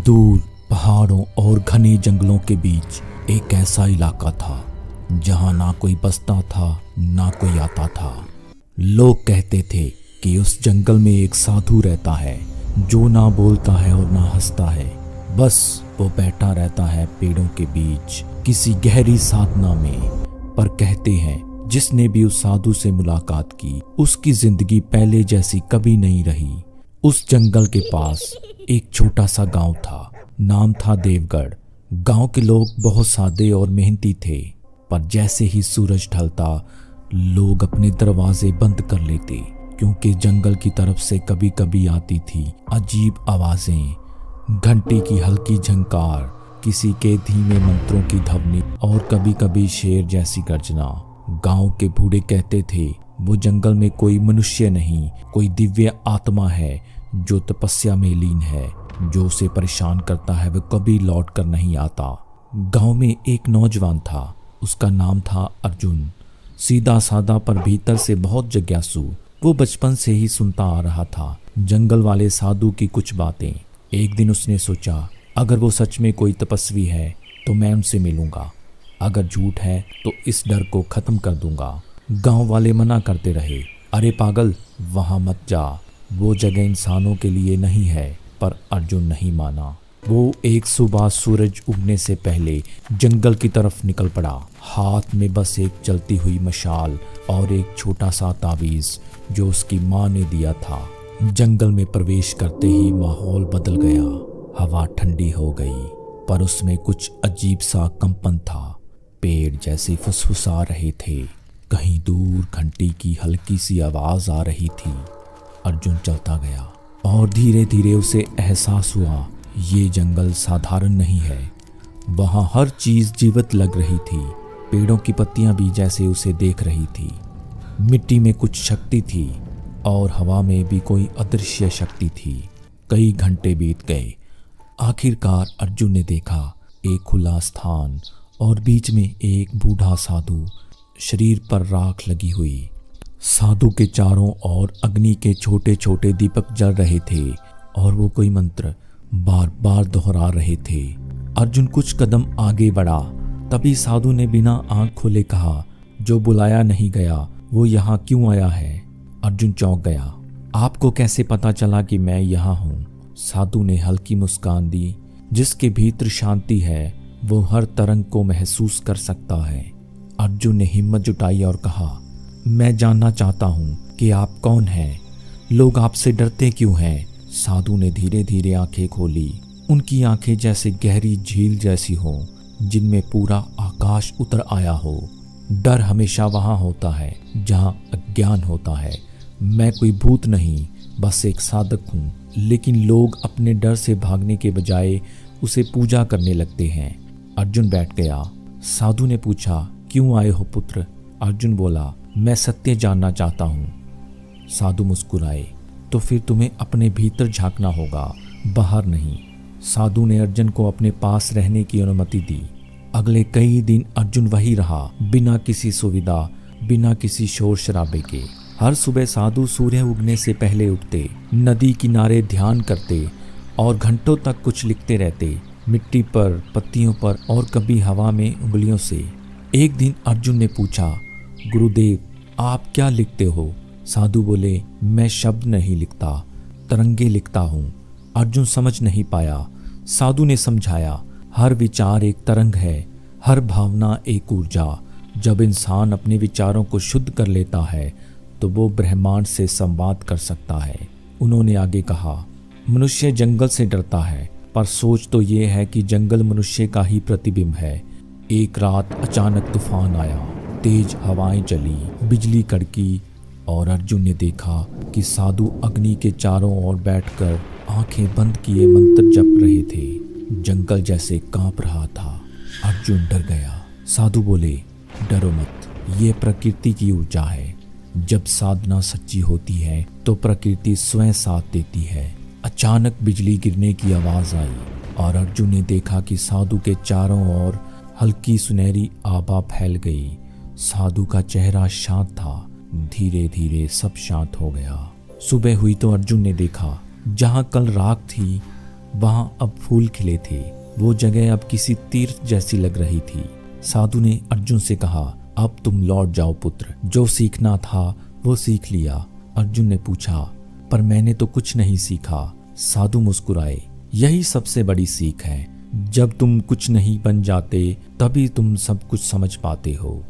दूर पहाड़ों और घने जंगलों के बीच एक ऐसा इलाका था जहां ना कोई बसता था ना कोई आता था। लोग कहते थे कि उस जंगल में एक साधु रहता है जो ना बोलता है और ना हंसता है। बस वो बैठा रहता है पेड़ों के बीच किसी गहरी साधना में। पर कहते हैं जिसने भी उस साधु से मुलाकात की उसकी जिंदगी पहले जैसी कभी नहीं रही। उस जंगल के पास एक छोटा सा गांव था, नाम था देवगढ़। गांव के लोग बहुत सादे और मेहनती थे, पर जैसे ही सूरज ढलता लोग अपने दरवाजे बंद कर लेते, क्योंकि जंगल की तरफ से कभी कभी आती थी अजीब आवाजें, घंटी की हल्की झंकार, किसी के धीमे मंत्रों की ध्वनि और कभी कभी शेर जैसी गर्जना। गांव के बूढ़े कहते थे वो जंगल में कोई मनुष्य नहीं, कोई दिव्य आत्मा है जो तपस्या में लीन है। जो उसे परेशान करता है वह कभी लौट कर नहीं आता। गांव में एक नौजवान था, उसका नाम था अर्जुन। सीधा साधा पर भीतर से बहुत जिज्ञासु। वो बचपन से ही सुनता आ रहा था जंगल वाले साधु की कुछ बातें। एक दिन उसने सोचा अगर वो सच में कोई तपस्वी है तो मैं उनसे मिलूंगा, अगर झूठ है तो इस डर को खत्म कर दूंगा। गांव वाले मना करते रहे, अरे पागल वहां मत जा, वो जगह इंसानों के लिए नहीं है। पर अर्जुन नहीं माना। वो एक सुबह सूरज उगने से पहले जंगल की तरफ निकल पड़ा, हाथ में बस एक जलती हुई मशाल और एक छोटा सा तावीज जो उसकी माँ ने दिया था। जंगल में प्रवेश करते ही माहौल बदल गया। हवा ठंडी हो गई, पर उसमें कुछ अजीब सा कंपन था। पेड़ जैसे फुसफुसा रहे थे, कहीं दूर घंटी की हल्की सी आवाज आ रही थी। अर्जुन चलता गया और धीरे धीरे उसे एहसास हुआ ये जंगल साधारण नहीं है। वहां हर चीज जीवित लग रही थी। पेड़ों की पत्तियां भी जैसे उसे देख रही थी। मिट्टी में कुछ शक्ति थी और हवा में भी कोई अदृश्य शक्ति थी। कई घंटे बीत गए। आखिरकार अर्जुन ने देखा एक खुला स्थान और बीच में एक बूढ़ा साधु, शरीर पर राख लगी हुई। साधु के चारों ओर अग्नि के छोटे छोटे दीपक जल रहे थे और वो कोई मंत्र बार बार दोहरा रहे थे। अर्जुन कुछ कदम आगे बढ़ा, तभी साधु ने बिना आंख खोले कहा, जो बुलाया नहीं गया वो यहाँ क्यों आया है? अर्जुन चौंक गया। आपको कैसे पता चला कि मैं यहाँ हूँ? साधु ने हल्की मुस्कान दी, जिसके भीतर शांति है वो हर तरंग को महसूस कर सकता है। अर्जुन ने हिम्मत जुटाई और कहा, मैं जानना चाहता हूँ कि आप कौन हैं? लोग आपसे डरते क्यों हैं? साधु ने धीरे धीरे आंखें खोली। उनकी आंखें जैसे गहरी झील जैसी हो, जिनमें पूरा आकाश उतर आया हो। डर हमेशा वहां होता है जहां अज्ञान होता है। मैं कोई भूत नहीं, बस एक साधक हूँ, लेकिन लोग अपने डर से भागने के बजाय उसे पूजा करने लगते हैं। अर्जुन बैठ गया। साधु ने पूछा, क्यों आए हो पुत्र? अर्जुन बोला, मैं सत्य जानना चाहता हूँ। साधु मुस्कुराए, तो फिर तुम्हें अपने भीतर झांकना होगा, बाहर नहीं। साधु ने अर्जुन को अपने पास रहने की अनुमति दी। अगले कई दिन अर्जुन वही रहा, बिना किसी सुविधा, बिना किसी शोर शराबे के। हर सुबह साधु सूर्य उगने से पहले उठते, नदी किनारे ध्यान करते और घंटों तक कुछ लिखते रहते, मिट्टी पर, पत्तियों पर और कभी हवा में उंगलियों से। एक दिन अर्जुन ने पूछा, गुरुदेव आप क्या लिखते हो? साधु बोले, मैं शब्द नहीं लिखता, तरंगे लिखता हूँ। अर्जुन समझ नहीं पाया। साधु ने समझाया, हर विचार एक तरंग है, हर भावना एक ऊर्जा। जब इंसान अपने विचारों को शुद्ध कर लेता है तो वो ब्रह्मांड से संवाद कर सकता है। उन्होंने आगे कहा, मनुष्य जंगल से डरता है, पर सोच तो ये है कि जंगल मनुष्य का ही प्रतिबिंब है। एक रात अचानक तूफान आया, तेज हवाएं चली, बिजली कड़की और अर्जुन ने देखा कि साधु अग्नि के चारों ओर बैठकर आंखें बंद किए मंत्र जप रहे थे। जंगल जैसे कांप रहा था। अर्जुन डर गया। साधु बोले, डरो मत, ये प्रकृति की ऊर्जा है। जब साधना सच्ची होती है तो प्रकृति स्वयं साथ देती है। अचानक बिजली गिरने की आवाज आई और अर्जुन ने देखा कि साधु के चारों ओर हल्की सुनहरी आभा फैल गई। साधु का चेहरा शांत था। धीरे धीरे सब शांत हो गया। सुबह हुई तो अर्जुन ने देखा जहां कल राख थी वहां अब फूल खिले थे। वो जगह अब किसी तीर्थ जैसी लग रही थी। साधु ने अर्जुन से कहा, अब तुम लौट जाओ पुत्र, जो सीखना था वो सीख लिया। अर्जुन ने पूछा, पर मैंने तो कुछ नहीं सीखा। साधु मुस्कुराए, यही सबसे बड़ी सीख है। जब तुम कुछ नहीं बन जाते तभी तुम सब कुछ समझ पाते हो।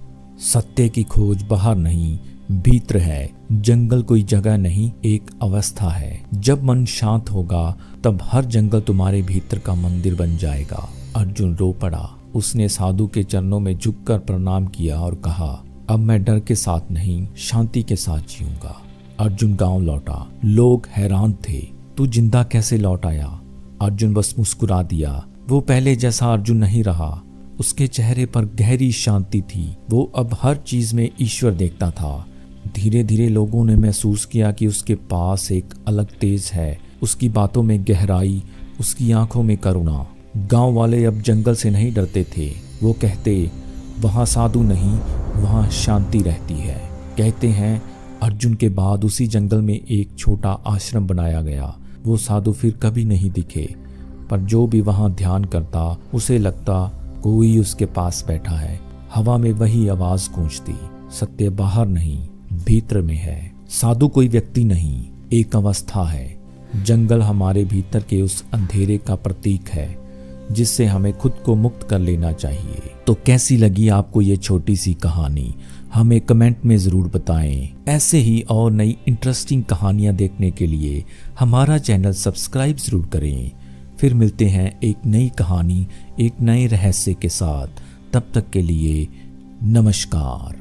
सत्य की खोज बाहर नहीं, भीतर है। जंगल कोई जगह नहीं, एक अवस्था है। जब मन शांत होगा तब हर जंगल तुम्हारे भीतर का मंदिर बन जाएगा। अर्जुन रो पड़ा। उसने साधु के चरणों में झुककर प्रणाम किया और कहा, अब मैं डर के साथ नहीं, शांति के साथ जीऊंगा। अर्जुन गांव लौटा। लोग हैरान थे, तू जिंदा कैसे लौट आया? अर्जुन बस मुस्कुरा दिया। वो पहले जैसा अर्जुन नहीं रहा। उसके चेहरे पर गहरी शांति थी। वो अब हर चीज में ईश्वर देखता था। धीरे धीरे लोगों ने महसूस किया कि उसके पास एक अलग तेज है। उसकी बातों में गहराई, उसकी आंखों में करुणा। गांव वाले अब जंगल से नहीं डरते थे। वो कहते, वहाँ साधु नहीं, वहाँ शांति रहती है। कहते हैं अर्जुन के बाद उसी जंगल में एक छोटा आश्रम बनाया गया। वो साधु फिर कभी नहीं दिखे, पर जो भी वहाँ ध्यान करता उसे लगता कोई उसके पास बैठा है। हवा में वही आवाज गूंजती, सत्य बाहर नहीं, भीतर में है। साधु कोई व्यक्ति नहीं, एक अवस्था है। जंगल हमारे भीतर के उस अंधेरे का प्रतीक है जिससे हमें खुद को मुक्त कर लेना चाहिए। तो कैसी लगी आपको ये छोटी सी कहानी? हमें कमेंट में ज़रूर बताएं। ऐसे ही और नई इंटरेस्टिंग कहानियाँ देखने के लिए हमारा चैनल सब्सक्राइब ज़रूर करें। फिर मिलते हैं एक नई कहानी, एक नए रहस्य के साथ। तब तक के लिए नमस्कार।